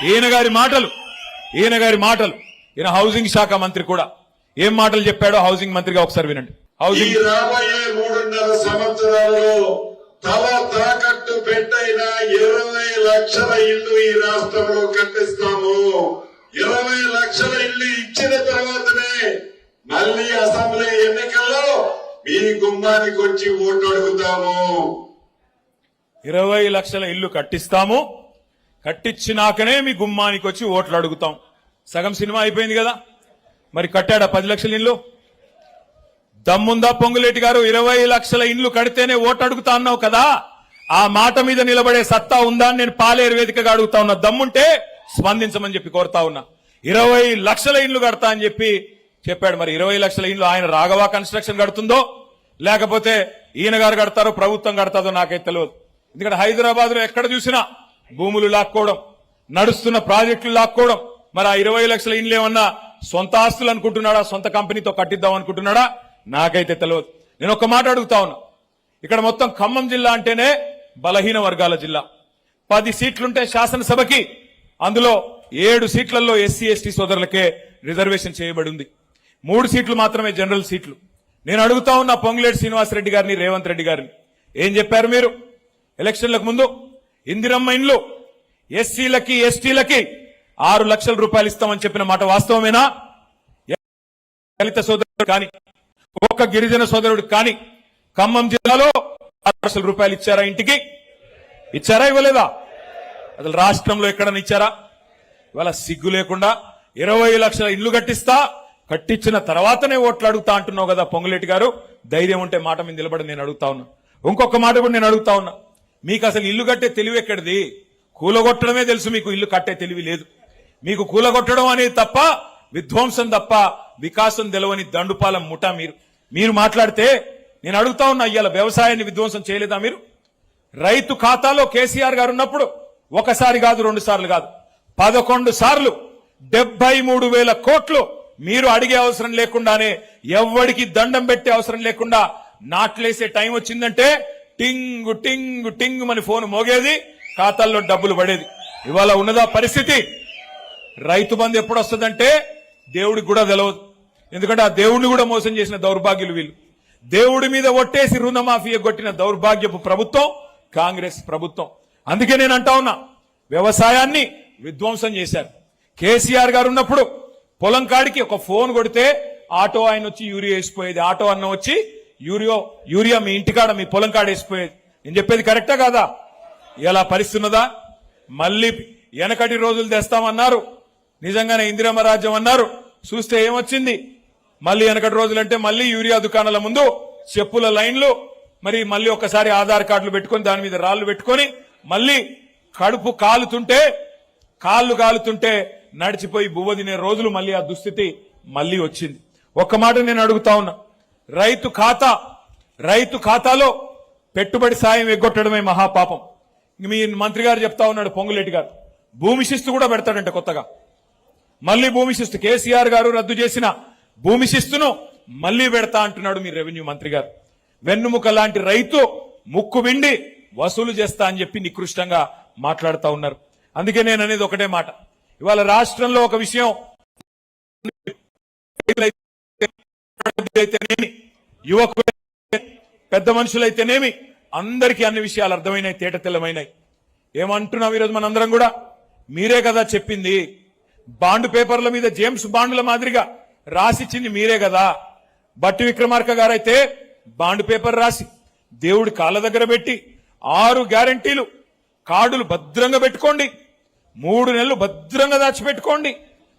ఈయన గారి మాటలు ఈయన హౌసింగ్ శాఖ మంత్రి కూడా ఏం మాటలు చెప్పాడో హౌసింగ్ మంత్రిగా ఒకసారి వినండి. హౌసింగ్ రాబోయే 3.5 సంవత్సరాల్లో తల తాకట్టు పెట్టైన 20 లక్షల ఇళ్లు ఈ రాష్ట్రంలో కట్టిస్తాము. 20 లక్షల ఇళ్లు ఇచ్చిన తర్వాతనే మళ్ళీ అసెంబ్లీ ఎన్నికల్లో మీ గుమ్మానికి వచ్చి ఓటు అడుగుతాము. 20 లక్షల ఇల్లు కట్టిస్తాము, కట్టించినాకనే మీ గుమ్మానికి వచ్చి ఓట్లు అడుగుతాం. సగం సినిమా అయిపోయింది కదా. మరి కట్టాడా 10 లక్షల ఇల్లు? దమ్ముందా పొంగులేటి గారు? 20 లక్షల ఇల్లు కడితేనే ఓటు అడుగుతా అన్నావు కదా, ఆ మాట మీద నిలబడే సత్తా ఉందా అని నేను పాలేరు వేదికగా అడుగుతా ఉన్నా. దమ్ముంటే స్పందించమని చెప్పి కోరుతా ఉన్నా. 20 లక్షల ఇల్లు కడతా అని చెప్పి చెప్పాడు. మరి 20 లక్షల ఇల్లు ఆయన రాఘవ కన్స్ట్రక్షన్ కడుతుందో లేకపోతే ఈయన గారు కడతారో ప్రభుత్వం కడతాదో నాకైతే తెలియదు. ఎందుకంటే హైదరాబాద్ లో ఎక్కడ చూసినా భూములు లాక్కోవడం, నడుస్తున్న ప్రాజెక్టులు లాక్కోవడం. మరి ఆ 20 లక్షల ఇల్లు ఏమన్నా సొంత ఆస్తులు అనుకుంటున్నాడా, సొంత కంపెనీతో కట్టిద్దాం అనుకుంటున్నాడా నాకైతే తెలియదు. నేను ఒక మాట అడుగుతా ఉన్నా. ఇక్కడ మొత్తం ఖమ్మం జిల్లా అంటేనే బలహీన వర్గాల జిల్లా. 10 సీట్లుంటే శాసనసభకి అందులో 7 సీట్లలో ఎస్సీ ఎస్టీ సోదరులకే రిజర్వేషన్ చేయబడి ఉంది. 3 సీట్లు మాత్రమే జనరల్ సీట్లు. నేను అడుగుతా ఉన్నా పొంగులేటి శ్రీనివాసరెడ్డి గారిని, రేవంత్ రెడ్డి గారిని, ఏం చెప్పారు మీరు ఎలక్షన్లకు ముందు? ఇందిరమ్మ ఇండ్లు ఎస్సీలకి ఎస్టీలకి 6 లక్షల రూపాయలు ఇస్తామని చెప్పిన మాట వాస్తవమేనా? దళిత సోదరుడు కానీ ఒక్క గిరిజన సోదరుడికి కానీ ఖమ్మం జిల్లాలో 6 లక్షల రూపాయలు ఇచ్చారా? ఇంటికి ఇచ్చారా, ఇవ్వలేదా? అసలు రాష్ట్రంలో ఎక్కడన్నా ఇచ్చారా? ఇవాళ సిగ్గు లేకుండా 20 లక్షల ఇల్లు కట్టించిన తర్వాతనే ఓట్లు అడుగుతా అంటున్నావు కదా పొంగులేటి గారు. ధైర్యం ఉంటే మాట మీద నిలబడి నేను అడుగుతా ఉన్నా. ఇంకొక మాట కూడా నేను అడుగుతా ఉన్నా. మీకు అసలు ఇల్లు కట్టే తెలివి ఎక్కడిది? కూలగొట్టడమే తెలుసు మీకు, ఇల్లు కట్టే తెలివి లేదు మీకు. కూలగొట్టడం అనేది తప్ప, విధ్వంసం తప్ప వికాసం తెలవని దండుపాలెం ముఠా మీరు మాట్లాడితే నేను అడుగుతా ఉన్నా. ఇవాళ వ్యవసాయాన్ని విధ్వంసం చేయలేదా మీరు? రైతు ఖాతాలో కేసీఆర్ గారు ఉన్నప్పుడు ఒకసారి కాదు, 2 సార్లు కాదు, 11 సార్లు 73,000 కోట్లు మీరు అడిగే అవసరం లేకుండానే, ఎవ్వడికి దండం పెట్టే అవసరం లేకుండా నాట్లేసే టైం వచ్చిందంటే టింగ్ టింగ్ టింగ్ మన ఫోన్ మోగేది, ఖాతాల్లో డబ్బులు పడేది. ఇవాళ ఉన్నదా పరిస్థితి? రైతు బంధు ఎప్పుడు వస్తుందంటే దేవుడికి కూడా తెలియదు. ఎందుకంటే ఆ దేవుడిని కూడా మోసం చేసిన దౌర్భాగ్యులు వీళ్ళు. దేవుడి మీద ఒట్టేసి రుణమాఫీ కొట్టిన దౌర్భాగ్యపు ప్రభుత్వం కాంగ్రెస్ ప్రభుత్వం. అందుకే నేను అంటా ఉన్నా, వ్యవసాయాన్ని విధ్వంసం చేశారు. కేసీఆర్ గారు ఉన్నప్పుడు పొలం కాడికి ఒక ఫోన్ కొడితే ఆటో ఆయన వచ్చి యూరియా వేసిపోయేది, ఆటో అన్న వచ్చి యూరియా మీ ఇంటికాడ మీ పొలం కాడ వేసిపోయేది. నేను చెప్పేది కరెక్టా కాదా? ఇలా పరిస్థితున్నదా? మళ్ళీ వెనకటి రోజులు తెస్తామన్నారు, నిజంగానే ఇందిరమ్మ రాజ్యం అన్నారు. చూస్తే ఏమొచ్చింది? మళ్ళీ వెనకటి రోజులంటే మళ్ళీ యూరియా దుకాణాల ముందు చెప్పుల లైన్లు, మరి మళ్ళీ ఒకసారి ఆధార్ కార్డులు పెట్టుకొని దాని మీద రాళ్లు పెట్టుకొని మళ్ళీ కడుపు కాళ్ళు కాలుతుంటే నడిచిపోయి బువ్వ తినే రోజులు, మళ్ళీ ఆ దుస్థితి మళ్ళీ వచ్చింది. ఒక్క మాట నేను అడుగుతా ఉన్నా. రైతు ఖాతాలో పెట్టుబడి సాయం ఎగ్గొట్టడమే మహాపాపం. మీ మంత్రి గారు చెప్తా ఉన్నాడు పొంగులేటి గారు, భూమి శిస్తు కూడా పెడతాడంట కొత్తగా. మళ్ళీ భూమి శిస్తు, కేసీఆర్ గారు రద్దు చేసిన భూమి శిస్తును మళ్లీ పెడతా అంటున్నాడు మీ రెవెన్యూ మంత్రి గారు. వెన్నుముక లాంటి రైతు ముక్కు విండి వసూలు చేస్తా అని చెప్పి నికృష్టంగా మాట్లాడుతా ఉన్నారు. అందుకే నేను అనేది ఒకటే మాట. ఇవాళ రాష్ట్రంలో ఒక విషయం, యువకులు పెద్ద మనుషులైతేనేమి అందరికీ అన్ని విషయాలు అర్థమైనాయి, తేట తెల్లమైనాయి. ఏమంటున్నాం ఈరోజు మనందరం కూడా? మీరే కదా చెప్పింది, బాండ్ పేపర్ల మీద జేమ్స్ బాండ్ల మాదిరిగా రాసిచ్చింది మీరే కదా. బట్టి విక్రమార్క గారైతే బాండ్ పేపర్ రాసి దేవుడి కాళ్ళ దగ్గర పెట్టి 6 గ్యారంటీలు కార్డులు భద్రంగా పెట్టుకోండి, 3 నెలలు భద్రంగా దాచిపెట్టుకోండి,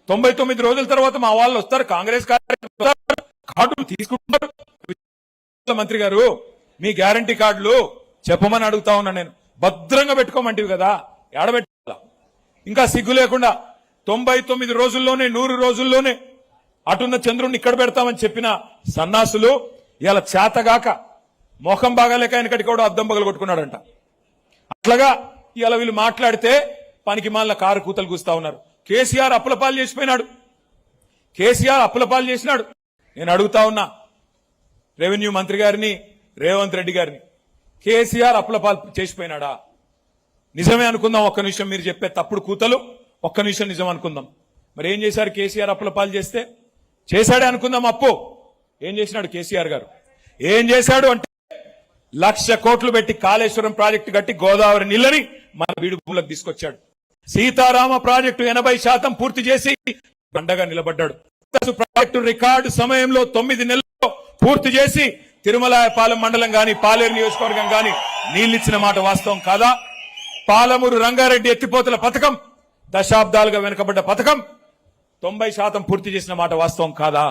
99 రోజుల తర్వాత మా వాళ్ళు వస్తారు, కాంగ్రెస్ కార్డులు తీసుకుంటారు. మంత్రి గారు మీ గ్యారంటీ కార్డులు చెప్పమని అడుగుతా ఉన్నా నేను. భద్రంగా పెట్టుకోమంటివి కదా, ఏడబెట్టాల? ఇంకా సిగ్గు లేకుండా 99 రోజుల్లోనే 100 రోజుల్లోనే అటున్న చంద్రుడిని ఇక్కడ పెడతామని చెప్పిన సన్నాసులు ఇలా చేతగాక మొఖం బాగాలేక ఆయనకటి కూడా అద్దం పగలు కొట్టుకున్నాడంట. అట్లాగా ఇలా వీళ్ళు మాట్లాడితే పనికి మాల కారు కూతలు కూస్తా ఉన్నారు. కేసీఆర్ అప్పులపాలు చేసిపోయినాడు, కేసీఆర్ అప్పులపాలు చేసినాడు. నేను అడుగుతా ఉన్నా రెవెన్యూ మంత్రి గారిని, రేవంత్ రెడ్డి గారిని, కేసీఆర్ అప్పులపాలు చేసిపోయినాడా? నిజమే అనుకుందాం ఒక్క నిమిషం. మీరు చెప్పే తప్పుడు కూతలు ఒక్క నిమిషం నిజం అనుకుందాం. మరి ఏం చేశారు కేసీఆర్ అప్పుల పాలు చేస్తే? చేశాడే అనుకుందాం అప్పు. ఏం చేసినాడు కేసీఆర్ గారు? ఏం చేశాడు అంటే 1,00,000 కోట్లు పెట్టి కాళేశ్వరం ప్రాజెక్టు కట్టి గోదావరి నీళ్ళని మన బీడు భూములకు తీసుకొచ్చాడు. సీతారామ ప్రాజెక్టు 80% పూర్తి చేసి బండగా నిలబడ్డాడు. ప్రాజెక్టు రికార్డు సమయంలో 9 నెలల్లో పూర్తి చేసి తిరుమలాయపాలెం మండలం గాని పాలేరు నియోజకవర్గం గాని నీళ్లిచ్చిన మాట వాస్తవం కాదా? పాలమూరు రంగారెడ్డి ఎత్తిపోతల పథకం దశాబ్దాలుగా వెనుకబడ్డ పథకం 90% పూర్తి చేసిన మాట వాస్తవం కాదా?